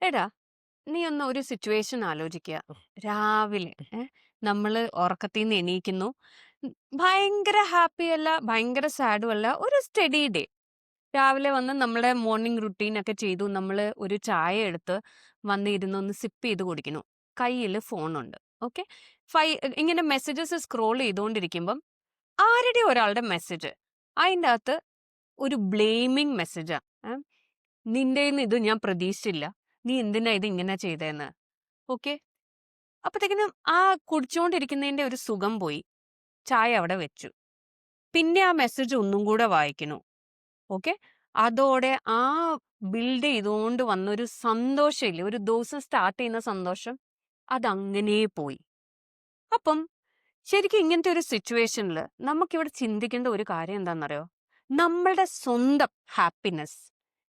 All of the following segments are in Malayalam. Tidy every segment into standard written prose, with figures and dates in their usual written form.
എടാ, നീ ഒന്ന് ഒരു സിറ്റുവേഷൻ ആലോചിക്കുക. രാവിലെ നമ്മള് ഉറക്കത്തിന്ന് എണീക്കുന്നു. ഉം, ഭയങ്കര ഹാപ്പി അല്ല, ഭയങ്കര സാഡും അല്ല, ഒരു സ്റ്റഡി ഡേ. രാവിലെ വന്ന് നമ്മുടെ മോർണിംഗ് റുട്ടീൻ ഒക്കെ ചെയ്തു. നമ്മള് ഒരു ചായ എടുത്ത് വന്നിരുന്ന് ഒന്ന് സിപ്പ് ചെയ്ത് കുടിക്കുന്നു. കയ്യിൽ ഫോണുണ്ട്. ഓക്കെ. ഇങ്ങനെ മെസ്സേജസ് സ്ക്രോൾ ചെയ്തുകൊണ്ടിരിക്കുമ്പം ആരുടെ ഒരാളുടെ മെസ്സേജ്, അതിൻ്റെ അകത്ത് ഒരു ബ്ലെയിമിങ് മെസ്സേജാ. നിന്റെന്ന് ഇത് ഞാൻ പ്രതീക്ഷിച്ചില്ല, നീ എന്തിനാ ഇത് ഇങ്ങനെ ചെയ്തേന്ന്. ഓക്കെ. അപ്പത്തേക്കിനും ആ കുടിച്ചുകൊണ്ടിരിക്കുന്നതിന്റെ ഒരു സുഖം പോയി. ചായ അവിടെ വെച്ചു. പിന്നെ ആ മെസ്സേജ് ഒന്നും കൂടെ വായിക്കുന്നു. ഓക്കെ. അതോടെ ആ ബിൽഡ് ചെയ്തുകൊണ്ട് വന്നൊരു സന്തോഷമില്ലേ, ഒരു ദിവസം സ്റ്റാർട്ട് ചെയ്യുന്ന സന്തോഷം, അതങ്ങനെ പോയി. അപ്പം ശരിക്കും ഇങ്ങനത്തെ ഒരു സിറ്റുവേഷനിൽ നമുക്കിവിടെ ചിന്തിക്കേണ്ട ഒരു കാര്യം എന്താണെന്നറിയോ? നമ്മളുടെ സ്വന്തം ഹാപ്പിനെസ്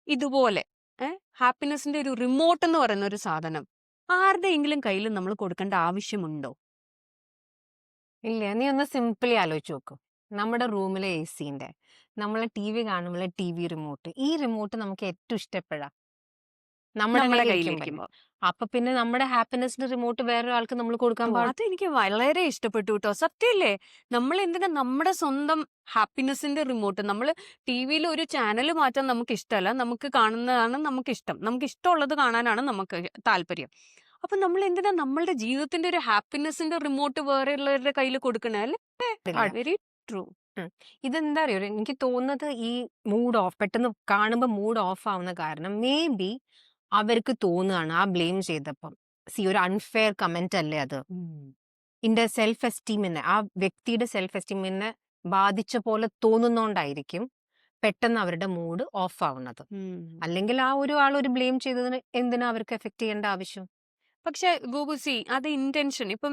ഇതുപോലെ ഹാപ്പിനെസിന്റെ ഒരു റിമോട്ട് എന്ന് പറയുന്ന ഒരു സാധനം ആരുടെയെങ്കിലും കയ്യിൽ നമ്മൾ കൊടുക്കേണ്ട ആവശ്യമുണ്ടോ? ഇല്ല, നീ ഒന്ന് സിംപിളി ആലോചിച്ച് നോക്കും. നമ്മുടെ റൂമിലെ AC-ന്റെ നമ്മളെ TV കാണുമ്പോഴെ TV റിമോട്ട്, ഈ റിമോട്ട് നമുക്ക് ഏറ്റവും ഇഷ്ടപ്പെടാ നമ്മുടെ നമ്മുടെ കയ്യിലിരിക്കുമ്പോൾ. കയ്യിലിരിക്കുമ്പോൾ. അപ്പൊ പിന്നെ നമ്മുടെ ഹാപ്പിനെസിന്റെ റിമോട്ട് വേറെ ആൾക്ക് നമ്മൾ കൊടുക്കാൻ ഓ, പാടില്ല. അതെനിക്ക് വളരെ ഇഷ്ടപ്പെട്ടു കേട്ടോ. സത്യല്ലേ? നമ്മൾ എന്തിനാ നമ്മുടെ സ്വന്തം ഹാപ്പിനെസിന്റെ റിമോട്ട്, നമ്മൾ ടി വിയിൽ ഒരു ചാനൽ മാറ്റാൻ നമുക്ക് ഇഷ്ടമല്ല, നമുക്ക് കാണുന്നതാണ് നമുക്ക് ഇഷ്ടം, നമുക്ക് ഇഷ്ടമുള്ളത് കാണാനാണ് നമുക്ക് താല്പര്യം. അപ്പൊ നമ്മൾ എന്തിനാ നമ്മളുടെ ജീവിതത്തിന്റെ ഒരു ഹാപ്പിനെസിന്റെ റിമോട്ട് വേറെ ഉള്ളവരുടെ കയ്യിൽ കൊടുക്കണേ? അല്ലേ? Very true. ഉം. ഇതെന്താ അറിയോ, എനിക്ക് തോന്നുന്നത് ഈ മൂഡ് ഓഫ് പെട്ടെന്ന് കാണുമ്പോൾ മൂഡ് ഓഫ് ആവുന്ന കാരണം മേ ബി അവർക്ക് തോന്നുകയാണ് ആ ബ്ലെയിം ചെയ്തപ്പം. ഒരു അൺഫെയർ കമന്റ് അല്ലേ അത്. ഇന്റെ സെൽഫ് എസ്റ്റീമിനെ, ആ വ്യക്തിയുടെ സെൽഫ് എസ്റ്റീമിനെ ബാധിച്ച പോലെ തോന്നുന്നോണ്ടായിരിക്കും പെട്ടെന്ന് അവരുടെ മൂഡ് ഓഫ് ആവുന്നത്. അല്ലെങ്കിൽ ആ ഒരു ആൾ ഒരു ബ്ലെയിം ചെയ്തതിന് എന്തിനാ അവർക്ക് എഫക്ട് ചെയ്യേണ്ട ആവശ്യം? പക്ഷെ ഗോകുസി, അത് ഇന്റൻഷൻ. ഇപ്പം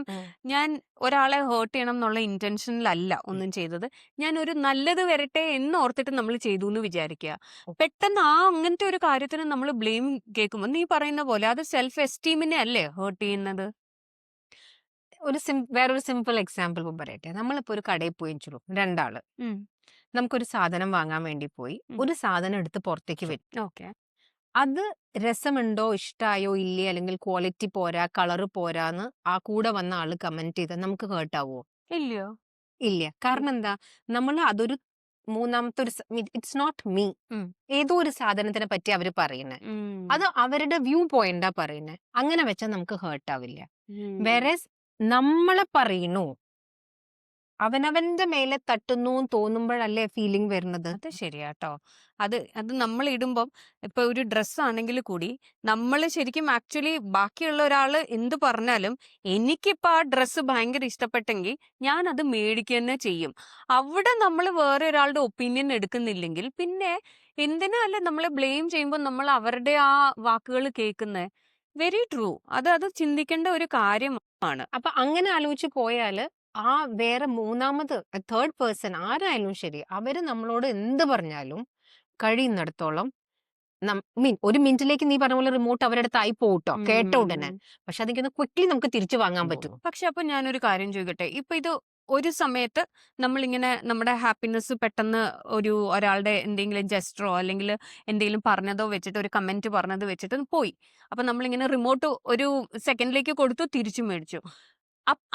ഞാൻ ഒരാളെ ഹേർട്ട് ചെയ്യണം എന്നുള്ള ഇന്റൻഷനിലല്ല ഒന്നും ചെയ്തത്. ഞാൻ ഒരു നല്ലത് വരട്ടെ എന്ന് ഓർത്തിട്ട് നമ്മൾ ചെയ്തു എന്ന് വിചാരിക്കുക. പെട്ടെന്ന് അങ്ങനത്തെ ഒരു കാര്യത്തിന് നമ്മൾ ബ്ലെയിം കേൾക്കുമ്പോൾ നീ പറയുന്ന പോലെ അത് സെൽഫ് എസ്റ്റീമിനെ അല്ലേ ഹേർട്ട് ചെയ്യുന്നത്? വേറൊരു സിമ്പിൾ എക്സാമ്പിൾ പറയട്ടെ. നമ്മളിപ്പോ ഒരു കടയിൽ പോയി വെച്ചോളൂ, രണ്ടാള് നമുക്കൊരു സാധനം വാങ്ങാൻ വേണ്ടി പോയി. ഒരു സാധനം എടുത്ത് പുറത്തേക്ക് വെച്ചു. ഓക്കെ. അത് രസമുണ്ടോ, ഇഷ്ടായോ ഇല്ലേ, അല്ലെങ്കിൽ ക്വാളിറ്റി പോരാ, കളറ് പോരാന്ന് ആ കൂടെ വന്ന ആള് കമന്റ് ചെയ്താൽ നമുക്ക് ഹേർട്ട് ആവോ? ഇല്ലയോ? ഇല്ല. കാരണം എന്താ, നമ്മൾ അതൊരു മൂന്നാമത്തെ ഒരു ഇറ്റ്സ് നോട്ട് മീ, ഏതോ ഒരു സാധനത്തിനെ പറ്റി അവര് പറയുന്നത്, അത് അവരുടെ വ്യൂ പോയിന്റാ പറയുന്നത്. അങ്ങനെ വെച്ചാൽ നമുക്ക് ഹേർട്ട് ആവില്ല. വേറെ നമ്മളെ പറയുന്നു, അവനവന്റെ മേലെ തട്ടുന്നു തോന്നുമ്പോഴല്ലേ ഫീലിംഗ് വരുന്നത്. അത് ശരിയാട്ടോ. അത് അത് നമ്മൾ ഇടുമ്പം, ഇപ്പൊ ഒരു ഡ്രസ്സ് ആണെങ്കിൽ കൂടി, നമ്മൾ ശരിക്കും ആക്ച്വലി ബാക്കിയുള്ള ഒരാള് എന്ത് പറഞ്ഞാലും എനിക്കിപ്പോ ആ ഡ്രസ്സ് ഭയങ്കര ഇഷ്ടപ്പെട്ടെങ്കിൽ ഞാൻ അത് മേടിക്കുക തന്നെ ചെയ്യും. അവിടെ നമ്മൾ വേറെ ഒരാളുടെ ഒപ്പീനിയൻ എടുക്കുന്നില്ലെങ്കിൽ പിന്നെ എന്തിനാ അല്ലെ നമ്മളെ ബ്ലെയിം ചെയ്യുമ്പോൾ നമ്മൾ അവരുടെ ആ വാക്കുകൾ കേൾക്കുന്നത്? Very true. അത് ചിന്തിക്കേണ്ട ഒരു കാര്യമാണ്. അപ്പൊ അങ്ങനെ ആലോചിച്ച് പോയാല് ആ വേറെ മൂന്നാമത് തേർഡ് പേഴ്സൺ ആരായാലും ശരി, അവര് നമ്മളോട് എന്ത് പറഞ്ഞാലും കഴിയുന്നിടത്തോളം മീൻ ഒരു മിനിറ്റിലേക്ക് നീ പറഞ്ഞ പോലെ റിമോട്ട് അവരുടെ അടുത്തായി പോട്ടോ കേട്ട ഉടനെ. പക്ഷെ അതെനിക്കൊന്ന് ക്വിക്ലി നമുക്ക് തിരിച്ചു വാങ്ങാൻ പറ്റും. പക്ഷെ അപ്പൊ ഞാനൊരു കാര്യം ചോദിക്കട്ടെ, ഇപ്പൊ ഇത് ഒരു സമയത്ത് നമ്മളിങ്ങനെ നമ്മുടെ ഹാപ്പിനെസ് പെട്ടെന്ന് ഒരാളുടെ എന്തെങ്കിലും ജസ്റ്ററോ അല്ലെങ്കിൽ എന്തെങ്കിലും പറഞ്ഞതോ വെച്ചിട്ട്, ഒരു കമന്റ് പറഞ്ഞത് വെച്ചിട്ട് പോയി. അപ്പൊ നമ്മളിങ്ങനെ റിമോട്ട് ഒരു സെക്കൻഡിലേക്ക് കൊടുത്തു, തിരിച്ചു മേടിച്ചു.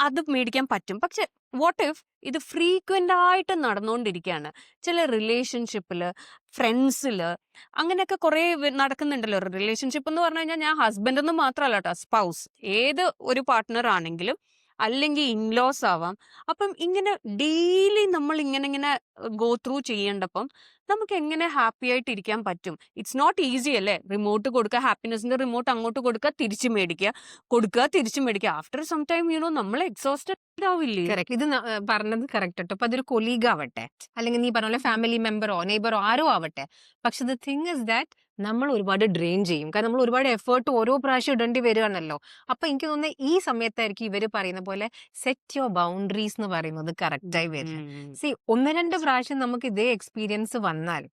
അത് മേടിക്കാൻ പറ്റും. പക്ഷെ വാട്ട് ഇഫ് ഇത് ഫ്രീക്വന്റ് ആയിട്ട് നടന്നുകൊണ്ടിരിക്കുകയാണ്? ചില റിലേഷൻഷിപ്പില്, ഫ്രണ്ട്സില്, അങ്ങനെയൊക്കെ കുറെ നടക്കുന്നുണ്ടല്ലോ. റിലേഷൻഷിപ്പ് എന്ന് പറഞ്ഞു കഴിഞ്ഞാൽ ഞാൻ ഹസ്ബൻഡ് എന്ന് മാത്രമല്ല കേട്ടോ, സ്പൗസ്, ഏത് ഒരു പാർട്ട്ണർ ആണെങ്കിലും, അല്ലെങ്കിൽ ഇൻലോസ് ആവാം. അപ്പം ഇങ്ങനെ ഡെയിലി നമ്മൾ ഇങ്ങനെ ഗോ ത്രൂ ചെയ്യേണ്ടപ്പം നമുക്ക് എങ്ങനെ ഹാപ്പി ആയിട്ട് ഇരിക്കാൻ പറ്റും? ഇറ്റ്സ് നോട്ട് ഈസി അല്ലേ? റിമോട്ട് കൊടുക്കുക, ഹാപ്പിനെസിന്റെ റിമോട്ട് അങ്ങോട്ട് കൊടുക്കുക, തിരിച്ചു മേടിക്കുക, കൊടുക്കുക, തിരിച്ചു മേടിക്കുക. ആഫ്റ്റർ സം ടൈം നമ്മൾ എക്സോസ്റ്റഡ് ആവില്ലേ? കറക്റ്റ്. ഇത് പറഞ്ഞത് കറക്റ്റ് കേട്ടോ. അപ്പൊ അതൊരു കൊലീഗ് ആവട്ടെ, അല്ലെങ്കിൽ നീ പറഞ്ഞ പോലെ ഫാമിലി മെമ്പറോ നെയ്ബറോ ആരോ ആവട്ടെ. പക്ഷെ ദ തിങ് ഇസ് ദാറ്റ് നമ്മൾ ഒരുപാട് ഡ്രെയിൻ ചെയ്യും. കാരണം നമ്മൾ ഒരുപാട് എഫേർട്ട് ഓരോ പ്രാവശ്യം ഇടേണ്ടി വരികയാണല്ലോ. അപ്പൊ എനിക്ക് തോന്നുന്നത് ഈ സമയത്തായിരിക്കും ഇവര് പറയുന്ന പോലെ സെറ്റ് യുവർ ബൗണ്ടറീസ് എന്ന് പറയുന്നത് കറക്റ്റായി വരും. ഒന്ന് രണ്ട് പ്രാവശ്യം നമുക്ക് ഇതേ എക്സ്പീരിയൻസ് വന്നാൽ,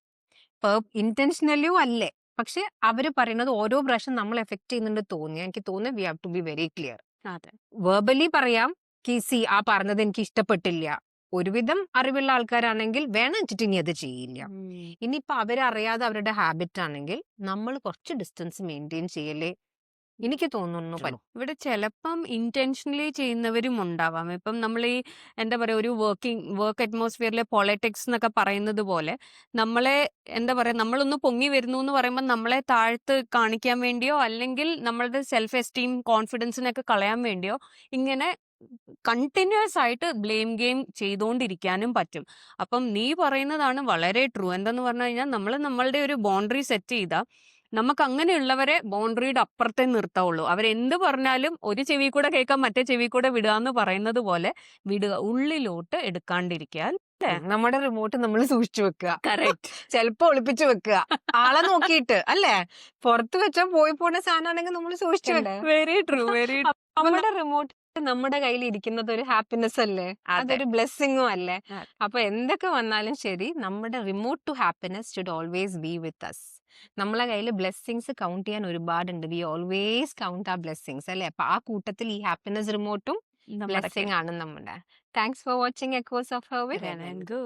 ഇന്റൻഷനലിയോ അല്ലേ, പക്ഷെ അവര് പറയുന്നത് ഓരോ പ്രാവശ്യം നമ്മൾ എഫക്ട് ചെയ്യുന്നുണ്ട് തോന്നിയാൽ എനിക്ക് തോന്നുന്നു we have to be very clear. അതെ. വെർബലി പറയാം, ആ പറഞ്ഞത് എനിക്ക് ഇഷ്ടപ്പെട്ടില്ല. ഒരുവിധം അറിവുള്ള ആൾക്കാരാണെങ്കിൽ വേണം വെച്ചിട്ട് ഇനി അത് ചെയ്യില്ല. ഇനിയിപ്പൊ അവരറിയാതെ അവരുടെ ഹാബിറ്റ് ആണെങ്കിൽ നമ്മൾ കുറച്ച് ഡിസ്റ്റൻസ് മെയിൻറ്റെയിൻ ചെയ്യലേ എനിക്ക് തോന്നുന്നു ചലോ ഇവിടെ ചിലപ്പം ഇന്റൻഷനലി ചെയ്യുന്നവരും ഉണ്ടാവാം. ഇപ്പം നമ്മൾ ഈ എന്താ പറയാ ഒരു വർക്ക് അറ്റ്മോസ്ഫിയറിലെ പൊളിറ്റിക്സ് എന്നൊക്കെ പറയുന്നത് പോലെ നമ്മളെ എന്താ പറയാ നമ്മളൊന്ന് പൊങ്ങി വരുന്നു എന്ന് പറയുമ്പോൾ നമ്മളെ താഴ്ത്ത് കാണിക്കാൻ വേണ്ടിയോ അല്ലെങ്കിൽ നമ്മളുടെ സെൽഫ് എസ്റ്റീം കോൺഫിഡൻസിനൊക്കെ കളയാൻ വേണ്ടിയോ ഇങ്ങനെ കണ്ടിന്യൂസ് ആയിട്ട് ബ്ലെയിം ഗെയിം ചെയ്തുകൊണ്ടിരിക്കാനും പറ്റും. അപ്പം നീ പറയുന്നതാണ് വളരെ ട്രൂ. എന്തെന്ന് പറഞ്ഞു കഴിഞ്ഞാൽ നമ്മൾ നമ്മളുടെ ഒരു ബൗണ്ടറി സെറ്റ് ചെയ്താൽ നമുക്ക് അങ്ങനെയുള്ളവരെ ബൗണ്ടറിയുടെ അപ്പുറത്തേ നിർത്താവുള്ളൂ. അവരെന്ത് പറഞ്ഞാലും ഒരു ചെവി കൂടെ കേൾക്കാം മറ്റേ ചെവി കൂടെ വിടുക എന്ന് പറയുന്നത് പോലെ വിടുക, ഉള്ളിലോട്ട് എടുക്കാണ്ടിരിക്കുക അല്ലേ? നമ്മുടെ റിമോട്ട് നമ്മൾ സൂക്ഷിച്ചു വെക്കുക, കറക്റ്റ്. ചിലപ്പോ ഒളിപ്പിച്ചു വെക്കുക, ആളെ നോക്കിയിട്ട് അല്ലേ. പുറത്ത് വെച്ചാൽ പോയി പോണ സാധനമാണെങ്കിൽ നമ്മൾ സൂക്ഷിച്ചണ്ടേ. വെരി ട്രൂ, വെരി നമ്മുടെ റിമോട്ട് നമ്മുടെ കയ്യിൽ ഇരിക്കുന്നത് ഒരു ഹാപ്പിനെസ് അല്ലേ, അതെ. അതൊരു ബ്ലെസ്സിങ്ങും അല്ലേ. അതെ. അപ്പൊ എന്തൊക്കെ വന്നാലും ശരി, നമ്മുടെ remote to happiness should always be with us. നമ്മളെ കയ്യിൽ ബ്ലെസ്സിങ്സ് കൗണ്ട് ചെയ്യാൻ ഒരുപാടുണ്ട്. വി ഓൾവേസ് കൗണ്ട് ആ ബ്ലെസ്സിങ്സ് അല്ലേ. അപ്പൊ ആ കൂട്ടത്തിൽ ഈ ഹാപ്പിനെസ് റിമോട്ടും നമ്മുടെ ബ്ലെസ്സിങ് ആണ് നമ്മുടെ. Thanks for watching echoes of her with. Ren and Go.